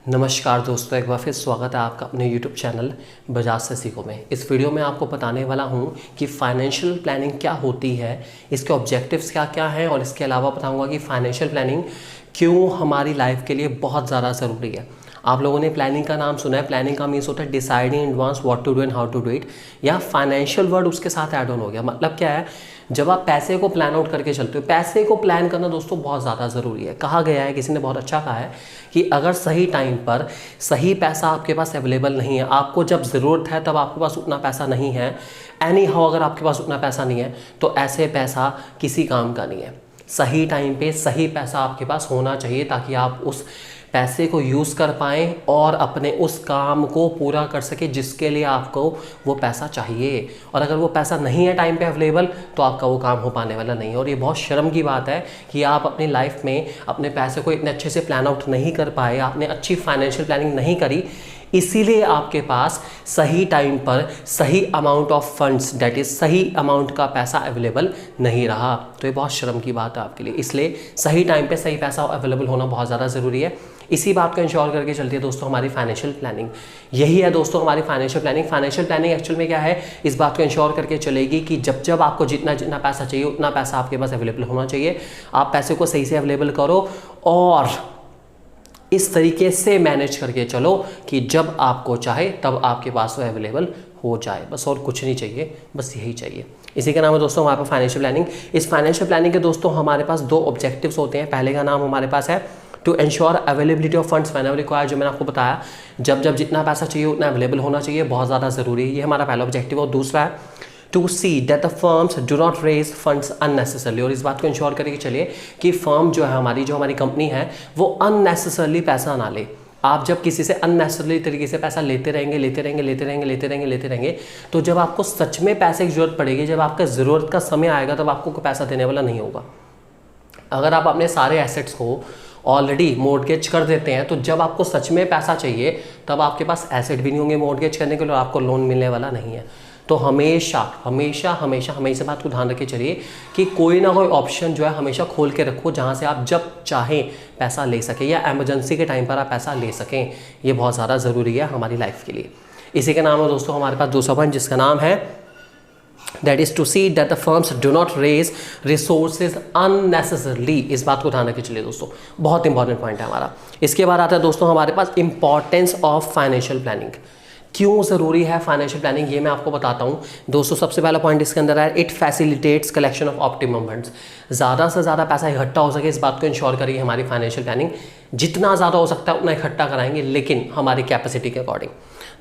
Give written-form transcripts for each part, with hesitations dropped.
नमस्कार दोस्तों, एक बार फिर स्वागत है आपका अपने YouTube चैनल बजाज से सीखो में। इस वीडियो में आपको बताने वाला हूं कि फाइनेंशियल प्लानिंग क्या होती है, इसके ऑब्जेक्टिव्स क्या क्या हैं और इसके अलावा बताऊंगा कि फाइनेंशियल प्लानिंग क्यों हमारी लाइफ के लिए बहुत ज़्यादा ज़रूरी है। आप लोगों ने प्लानिंग का नाम सुना है। प्लानिंग का मीन्स होता है deciding in advance what to do and how to do it, या फाइनेंशियल वर्ड उसके साथ ऐड ऑन हो गया। मतलब क्या है, जब आप पैसे को प्लान आउट करके चलते हो, पैसे को प्लान करना दोस्तों बहुत ज़्यादा ज़रूरी है। कहा गया है, किसी ने बहुत अच्छा कहा है कि अगर सही टाइम पर सही पैसा आपके पास अवेलेबल नहीं है, आपको जब ज़रूरत है तब आपके पास उतना पैसा नहीं है, एनी हाउ अगर आपके पास उतना पैसा नहीं है तो ऐसे पैसा किसी काम का नहीं है। सही टाइम पे सही पैसा आपके पास होना चाहिए ताकि आप उस पैसे को यूज़ कर पाएँ और अपने उस काम को पूरा कर सके जिसके लिए आपको वो पैसा चाहिए। और अगर वो पैसा नहीं है टाइम पे अवेलेबल तो आपका वो काम हो पाने वाला नहीं है। और ये बहुत शर्म की बात है कि आप अपनी लाइफ में अपने पैसे को इतने अच्छे से प्लान आउट नहीं कर पाए, आपने अच्छी फाइनेंशियल प्लानिंग नहीं करी, इसीलिए आपके पास सही टाइम पर सही amount of funds, that is सही अमाउंट का पैसा अवेलेबल नहीं रहा। तो ये बहुत शर्म की बात है आपके लिए। इसलिए सही टाइम पे सही पैसा अवेलेबल होना बहुत ज़्यादा ज़रूरी है। इसी बात को इंश्योर करके चलती है दोस्तों हमारी फाइनेंशियल प्लानिंग। यही है दोस्तों हमारी financial planning. Financial planning actual में क्या है, इस बात को इंश्योर करके चलेगी कि जब जब आपको जितना जितना पैसा चाहिए उतना पैसा आपके पास अवेलेबल होना चाहिए। आप पैसे को सही से अवेलेबल करो और इस तरीके से मैनेज करके चलो कि जब आपको चाहे तब आपके पास वो अवेलेबल हो जाए। बस और कुछ नहीं चाहिए, बस यही चाहिए। इसी का नाम है दोस्तों हमारे पास फाइनेंशियल प्लानिंग। इस फाइनेंशियल प्लानिंग के दोस्तों हमारे पास दो ऑब्जेक्टिव्स होते हैं। पहले का नाम हमारे पास है to ensure availability of funds whenever required, जो मैंने आपको बताया जब जब जितना पैसा चाहिए उतना अवेलेबल होना चाहिए, बहुत ज़्यादा ज़रूरी है। ये हमारा पहला ऑब्जेक्टिव। और दूसरा है to see that the firms do not raise funds unnecessarily, और इस बात को इंश्योर करके चलिए कि फर्म जो है हमारी कंपनी है वो अननेसेसरली पैसा ना ले। आप जब किसी से अननेसेसरली तरीके से पैसा लेते रहेंगे तो जब आपको सच में पैसे की जरूरत पड़ेगी, जब आपका ज़रूरत का समय आएगा तब आपको कोई पैसा देने वाला नहीं होगा। अगर आप अपने सारे एसेट्स को ऑलरेडी मॉर्गेज कर देते हैं तो जब आपको सच में पैसा चाहिए तब आपके पास एसेट भी नहीं होंगे मॉर्गेज करने के लिए, आपको लोन मिलने वाला नहीं है। तो हमेशा बात को ध्यान रखे चलिए कि कोई ना कोई ऑप्शन जो है हमेशा खोल के रखो जहाँ से आप जब चाहें पैसा ले सकें या इमरजेंसी के टाइम पर आप पैसा ले सकें। ये बहुत ज़्यादा ज़रूरी है हमारी लाइफ के लिए। इसी का नाम है दोस्तों हमारे पास दूसरा पॉइंट, जिसका नाम है that is to see that the firms do not raise resources unnecessarily. इस बात को ध्यान रखे चलिए दोस्तों, बहुत इंपॉर्टेंट पॉइंट है हमारा। इसके बाद आता है दोस्तों हमारे पास इंपॉर्टेंस ऑफ फाइनेंशियल प्लानिंग। क्यों ज़रूरी है फाइनेंशियल प्लानिंग, ये मैं आपको बताता हूँ दोस्तों। सबसे पहला पॉइंट इसके अंदर है it facilitates collection of optimum funds. ज़्यादा से ज़्यादा पैसा इकट्ठा हो सके इस बात को इंश्योर करेगी हमारी फाइनेंशियल प्लानिंग। जितना ज़्यादा हो सकता है उतना इकट्ठा कराएंगे, लेकिन हमारी कैपेसिटी के अकॉर्डिंग।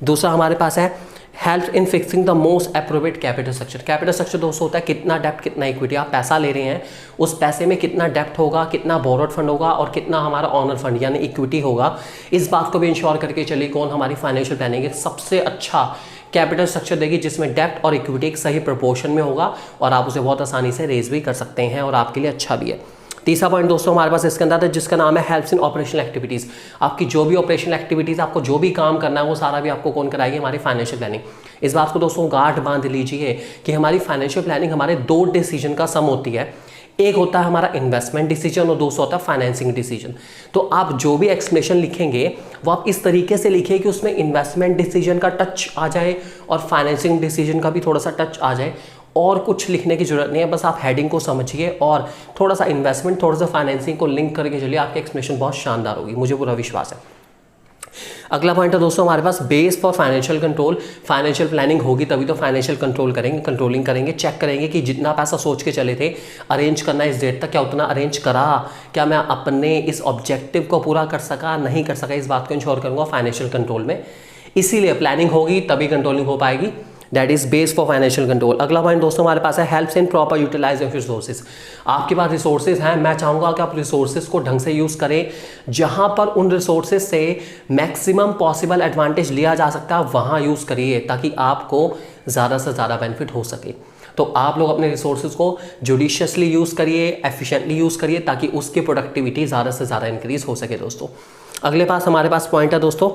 दूसरा हमारे पास है help in fixing the most appropriate capital structure. Capital structure दोस्तों होता है कितना डेप्थ कितना इक्विटी। आप पैसा ले रहे हैं, उस पैसे में कितना डेप्थ होगा, कितना बोरोड फंड होगा और कितना हमारा ऑनर फंड यानी इक्विटी होगा। इस बात को भी इंश्योर करके चलिए कौन हमारी फाइनेंशियल प्लानिंग एक सबसे अच्छा कैपिटल स्ट्रक्चर देगी जिसमें डेप्थ और इक्विटी एक सही प्रोपोर्शन में होगा और आप उसे बहुत आसानी से रेज भी कर सकते हैं और आपके लिए अच्छा भी है। तीसरा पॉइंट दोस्तों हमारे पास इसके अंदर है जिसका नाम है हेल्प्स इन ऑपरेशनल एक्टिविटीज़। आपकी जो भी ऑपरेशनल एक्टिविटीज़, आपको जो भी काम करना है वो सारा भी आपको कौन कराएगी, हमारी फाइनेंशियल प्लानिंग। इस बात को दोस्तों गांठ बांध लीजिए कि हमारी फाइनेंशियल प्लानिंग हमारे दो डिसीजन का सम होती है। एक होता है हमारा इन्वेस्टमेंट डिसीजन और दूसरा होता है फाइनेंसिंग डिसीजन। तो आप जो भी एक्सप्लेनेशन लिखेंगे वो आप इस तरीके से लिखिए कि उसमें इन्वेस्टमेंट डिसीजन का टच आ जाए और फाइनेंसिंग डिसीजन का भी थोड़ा सा टच आ जाए। और कुछ लिखने की जरूरत नहीं है, बस आप हेडिंग को समझिए और थोड़ा सा इन्वेस्टमेंट थोड़ा सा फाइनेंसिंग को लिंक करके चलिए, आपकी एक्सप्लेनेशन बहुत शानदार होगी, मुझे पूरा विश्वास है। अगला पॉइंट है दोस्तों हमारे पास base for financial control. Financial planning होगी तभी तो फाइनेंशियल कंट्रोलिंग करेंगे, चेक करेंगे कि जितना पैसा सोच के चले थे अरेंज करना इस डेट तक, क्या उतना अरेंज करा, क्या मैं अपने इस ऑब्जेक्टिव को पूरा कर सका नहीं कर सका, इस बात को इंश्योर करूंगा फाइनेंशियल कंट्रोल में। इसीलिए प्लानिंग होगी तभी कंट्रोलिंग हो पाएगी, that is base for financial control. अगला पॉइंट दोस्तों हमारे पास है helps in proper utilization of resources. आपके पास रिसोर्सेज हैं, मैं चाहूँगा कि आप रिसोर्सेज को ढंग से यूज़ करें। जहाँ पर उन रिसोर्सेज से मैक्सिमम पॉसिबल एडवांटेज लिया जा सकता है वहाँ यूज़ करिए ताकि आपको ज़्यादा से ज़्यादा बेनिफिट हो सके। तो आप लोग अपने रिसोर्सेज को जुडिशियसली यूज़ करिए, एफिशिएंटली यूज़ करिए ताकि उसकी प्रोडक्टिविटी ज़्यादा से ज़्यादा इंक्रीज़ हो सके दोस्तों। अगले पास हमारे पास पॉइंट है दोस्तों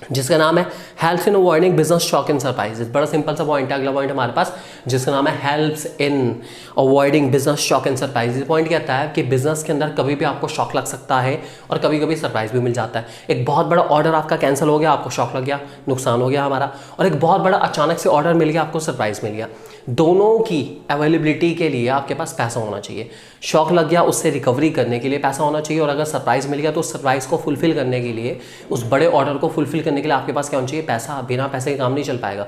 जिसका नाम है हेल्प्स इन अवॉइडिंग बिजनेस शॉक इन सरप्राइजेस। बड़ा सिंपल सा पॉइंट है। अगला पॉइंट हमारे पास जिसका नाम है हेल्प्स इन अवॉइडिंग बिजनेस शॉक इन सरप्राइजेस। पॉइंट कहता है कि बिजनेस के अंदर कभी भी आपको शॉक लग सकता है और कभी कभी सरप्राइज भी मिल जाता है। एक बहुत बड़ा ऑर्डर आपका कैंसिल हो गया, आपको शॉक लग गया, नुकसान हो गया हमारा, और एक बहुत बड़ा अचानक से ऑर्डर मिल गया, आपको सरप्राइज मिल गया। दोनों की अवेलेबिलिटी के लिए आपके पास पैसा होना चाहिए। शॉक लग गया, उससे रिकवरी करने के लिए पैसा होना चाहिए, और अगर सरप्राइज मिल गया तो उस सरप्राइज को फुलफिल करने के लिए, उस बड़े ऑर्डर को फुलफिल करने के लिए आपके पास क्या होना चाहिए? पैसा। बिना पैसे के काम नहीं चल पाएगा।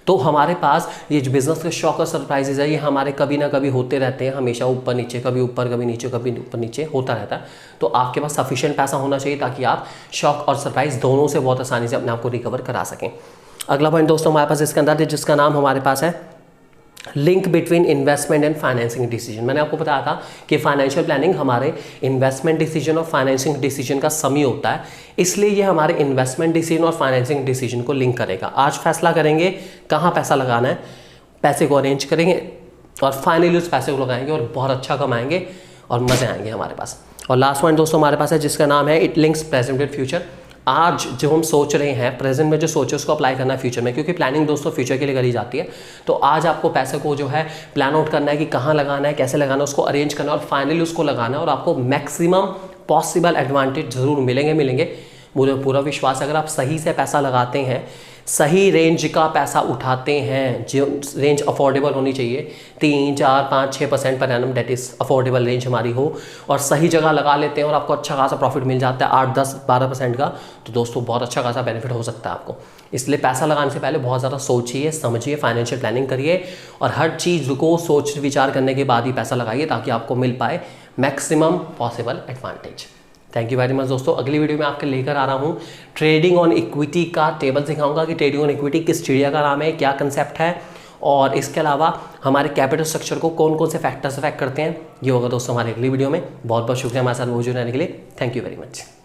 तो हमारे पास ये जो बिजनेस के शॉक और सरप्राइजेज है, ये हमारे कभी ना कभी होते रहते हैं, हमेशा ऊपर नीचे, कभी ऊपर कभी नीचे, कभी ऊपर नीचे होता रहता है। तो आपके पास सफिशिएंट पैसा होना चाहिए ताकि आप शॉक और सरप्राइज दोनों से बहुत आसानी से अपने आप को रिकवर करा सकें। अगला पॉइंट दोस्तों हमारे पास इसके अंदर है, जिसका नाम हमारे पास है link between investment and financing decision. मैंने आपको बताया था कि फाइनेंशियल प्लानिंग हमारे इन्वेस्टमेंट डिसीजन और फाइनेंसिंग डिसीजन का समी होता है, इसलिए ये हमारे इन्वेस्टमेंट डिसीजन और फाइनेंसिंग डिसीजन को लिंक करेगा। आज फैसला करेंगे कहाँ पैसा लगाना है, पैसे को अरेंज करेंगे और फाइनली उस पैसे को लगाएंगे और बहुत अच्छा कमाएंगे और मजे आएंगे हमारे पास। और लास्ट पॉइंट दोस्तों हमारे पास है, जिसका नाम है it links present with future. आज जो हम सोच रहे हैं प्रेजेंट में, जो सोचे उसको अप्लाई करना है फ्यूचर में, क्योंकि प्लानिंग दोस्तों फ्यूचर के लिए करी जाती है। तो आज आपको पैसे को जो है प्लान आउट करना है कि कहाँ लगाना है, कैसे लगाना है, उसको अरेंज करना है और फाइनली उसको लगाना है, और आपको मैक्सिमम पॉसिबल एडवांटेज जरूर मिलेंगे। मुझे पूरा विश्वास है, अगर आप सही से पैसा लगाते हैं, सही रेंज का पैसा उठाते हैं, जो रेंज अफोर्डेबल होनी चाहिए, 3, 4, 5, 6% per annum, that is affordable range हमारी हो, और सही जगह लगा लेते हैं और आपको अच्छा खासा प्रॉफिट मिल जाता है 8, 10, 12% का, तो दोस्तों बहुत अच्छा खासा बेनिफिट हो सकता है आपको। इसलिए पैसा लगाने से पहले बहुत ज़्यादा सोचिए, समझिए, फाइनेंशियल प्लानिंग करिए और हर चीज़ को सोच विचार करने के बाद ही पैसा लगाइए ताकि आपको मिल पाए maximum possible advantage. Thank you very much दोस्तों। अगली वीडियो में आपके लेकर आ रहा हूँ ट्रेडिंग ऑन इक्विटी का टेबल सिखाऊंगा कि ट्रेडिंग ऑन इक्विटी किस चिड़िया का नाम है, क्या कंसेप्ट है, और इसके अलावा हमारे कैपिटल स्ट्रक्चर को कौन कौन से फैक्टर्स अफेक्ट करते हैं। ये होगा दोस्तों हमारी अगली वीडियो में। बहुत बहुत शुक्रिया हमारे साथ मौजूद रहने के लिए। Thank you very much.